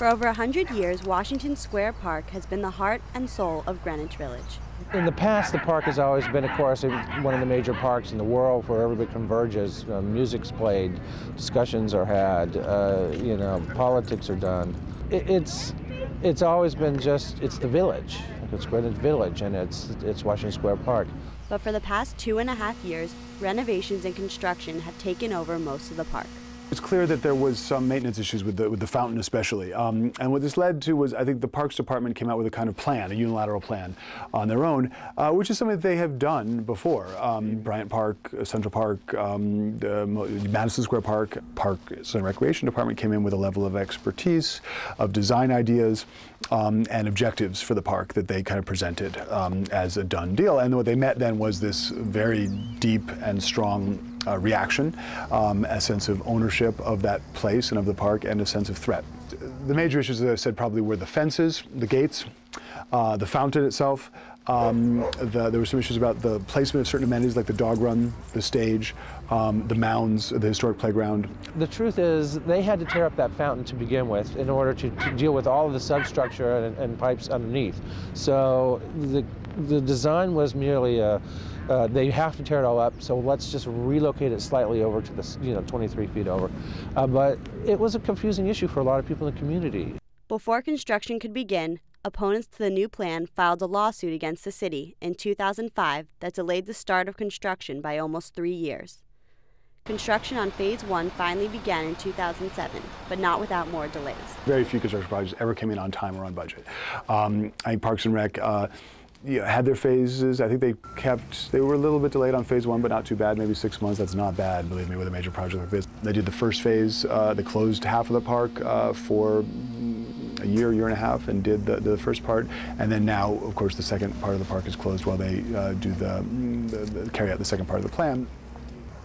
For over 100 years, Washington Square Park has been the heart and soul of Greenwich Village. In the past, the park has always been, of course, one of the major parks in the world where everybody converges. Music's played, discussions are had, politics are done. It's always been it's the village. It's Greenwich Village, and it's Washington Square Park. But for the past 2.5 years, renovations and construction have taken over most of the park. It's clear that there was some maintenance issues with the fountain especially. And what this led to was, I think the Parks Department came out with a kind of plan, a unilateral plan on their own, which is something that they have done before. Bryant Park, Central Park, Madison Square Park, Parks and Recreation Department came in with a level of expertise, of design ideas, and objectives for the park that they kind of presented as a done deal. And what they met then was this very deep and strong reaction, a sense of ownership of that place and of the park, and a sense of threat. The major issues, as I said, probably were the fences, the gates, the fountain itself. There were some issues about the placement of certain amenities like the dog run, the stage, the mounds, the historic playground. The truth is they had to tear up that fountain to begin with in order to deal with all of the substructure and pipes underneath. So the design was merely they have to tear it all up, so let's just relocate it slightly over to the 23 feet over. But it was a confusing issue for a lot of people in the community. Before construction could begin, opponents to the new plan filed a lawsuit against the city in 2005 that delayed the start of construction by almost 3 years. Construction on Phase 1 finally began in 2007, but not without more delays. Very few construction projects ever came in on time or on budget. I think Parks and Rec had their phases. I think they were a little bit delayed on Phase 1, but not too bad, maybe 6 months. That's not bad, believe me, with a major project like this. They did the first phase, they closed half of the park for a year and a half, and did the first part. And then now, of course, the second part of the park is closed while they carry out the second part of the plan.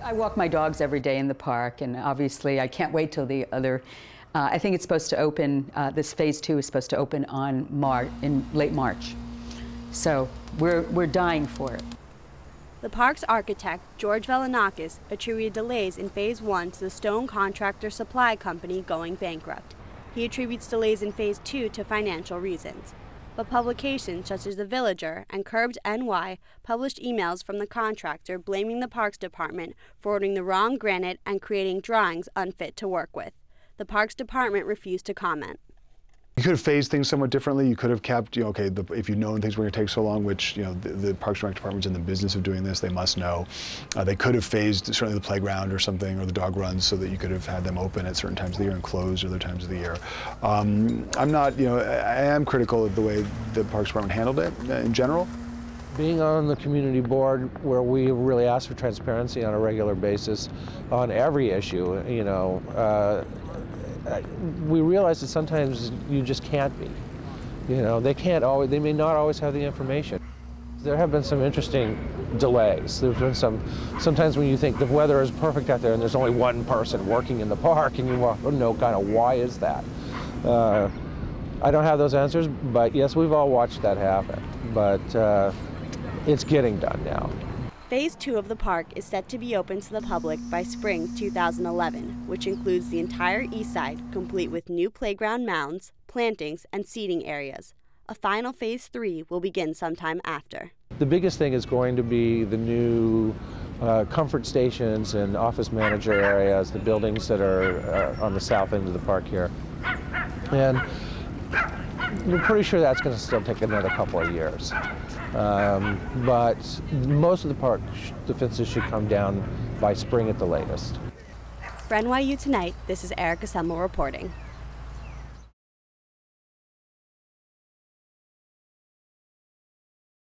I walk my dogs every day in the park, and obviously I can't wait till the other, I think it's supposed to open, this Phase 2 is supposed to open in late March. So we're dying for it. The park's architect, George Velanakis, attributed delays in Phase 1 to the stone contractor supply company going bankrupt. He attributes delays in Phase 2 to financial reasons. But publications such as The Villager and Curbed NY published emails from the contractor blaming the Parks Department for ordering the wrong granite and creating drawings unfit to work with. The Parks Department refused to comment. You could have phased things somewhat differently. You could have kept, okay, if you'd known things were going to take so long, which, the Parks and Rec Department's in the business of doing this, they must know. They could have phased certainly the playground or something, or the dog runs, so that you could have had them open at certain times of the year and closed other times of the year. I'm not, I am critical of the way the Parks Department handled it in general. Being on the community board, where we really ask for transparency on a regular basis on every issue, we realize that sometimes you just can't be. They may not always have the information. There have been some interesting delays. There's been sometimes when you think the weather is perfect out there and there's only one person working in the park, and you want to know kind of why is that. I don't have those answers, but yes, we've all watched that happen. But it's getting done now. Phase 2 of the park is set to be open to the public by spring 2011, which includes the entire east side, complete with new playground mounds, plantings, and seating areas. A final Phase 3 will begin sometime after. The biggest thing is going to be the new comfort stations and office manager areas, the buildings that are on the south end of the park here. And we're pretty sure that's going to still take another couple of years. But most of the park, the fences should come down by spring at the latest. For NYU Tonight, this is Erica Semmel reporting.